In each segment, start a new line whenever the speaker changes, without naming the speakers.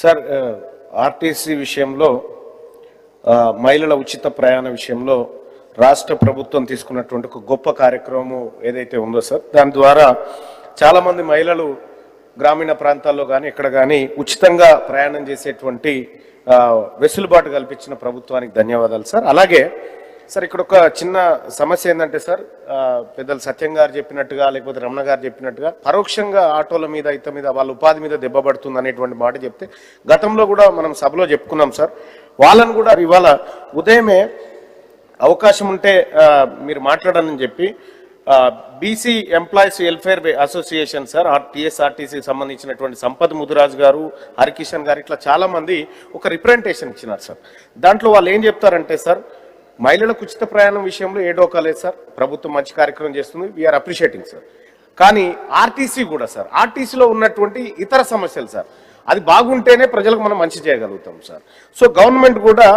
Sir RTC విషయంలో మహిళల ఉచిత ప్రయాణ విషయంలో రాష్ట్ర ప్రభుత్వం తీసుకున్నటువంటి ఒక గొప్ప కార్యక్రమం ఏదైతే ఉందో సార్, దాని ద్వారా చాలామంది మహిళలు గ్రామీణ ప్రాంతాల్లో కానీ ఎక్కడ కానీ ఉచితంగా ప్రయాణం చేసేటువంటి వెసులుబాటు కల్పించిన ప్రభుత్వానికి ధన్యవాదాలు సార్. అలాగే సార్ ఇక్కడ ఒక చిన్న సమస్య ఏంటంటే సార్, పెద్దలు సత్యం గారు చెప్పినట్టుగా లేకపోతే రమణ గారు చెప్పినట్టుగా పరోక్షంగా ఆటోల మీద ఇత మీద వాళ్ళ ఉపాధి మీద దెబ్బపడుతుంది అనేటువంటి మాట చెప్తే గతంలో కూడా మనం సభలో చెప్పుకున్నాం సార్. వాళ్ళని కూడా ఇవాళ ఉదయమే అవకాశం ఉంటే మీరు మాట్లాడాలని చెప్పి BC employees welfare association sir టీఎస్ఆర్టీసీకి సంబంధించినటువంటి సంపత్ ముదిరాజ్ గారు, హరికిషన్ గారు, ఇట్లా చాలామంది ఒక రిప్రజెంటేషన్ ఇచ్చినారు సార్. దాంట్లో వాళ్ళు ఏం చెప్తారంటే సార్, మహిళలకు ఉచిత ప్రయాణం విషయంలో ఏ డోకా లేదు సార్, ప్రభుత్వం మంచి కార్యక్రమం చేస్తుంది, వీఆర్ అప్రిషియేటింగ్ సార్. కానీ ఆర్టీసీ కూడా సార్, ఆర్టీసీలో ఉన్నటువంటి ఇతర సమస్యలు సార్, అది బాగుంటేనే ప్రజలకు మనం మంచి చేయగలుగుతాం సార్. సో గవర్నమెంట్ కూడా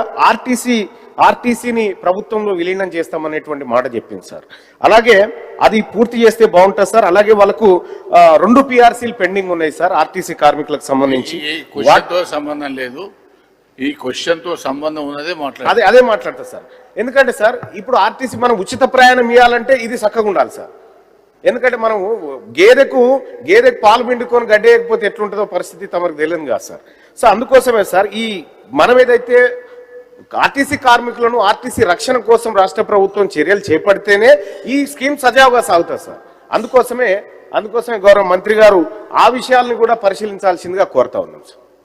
ఆర్టీసీని ప్రభుత్వంలో విలీనం చేస్తామనేటువంటి మాట చెప్పింది సార్. అలాగే అది పూర్తి చేస్తే బాగుంటుంది సార్. అలాగే వాళ్ళకు 2 PRCలు పెండింగ్ ఉన్నాయి సార్ ఆర్టీసీ కార్మికులకు సంబంధించి.
వాటితో సంబంధం లేదు, ఈ క్వశ్చన్ తో సంబంధం ఉన్నదే
అదే మాట్లాడతా సార్. ఎందుకంటే సార్ ఇప్పుడు ఆర్టీసీ మనం ఉచిత ప్రయాణం ఇవ్వాలంటే ఇది చక్కగా ఉండాలి సార్. ఎందుకంటే మనం గేదెకు పాలు పిండుకొని గడ్డేయకపోతే ఎట్లుంటుందో పరిస్థితి తమకు తెలియదు కదా సార్. సో అందుకోసమే సార్ ఈ మనం ఏదైతే ఆర్టీసీ కార్మికులను ఆర్టీసీ రక్షణ కోసం రాష్ట్ర ప్రభుత్వం చర్యలు చేపడితేనే ఈ స్కీమ్ సజావుగా సాగుతుంది సార్. అందుకోసమే గౌరవ మంత్రి గారు ఆ విషయాలను కూడా పరిశీలించాల్సిందిగా కోరుతా ఉన్నాం సార్.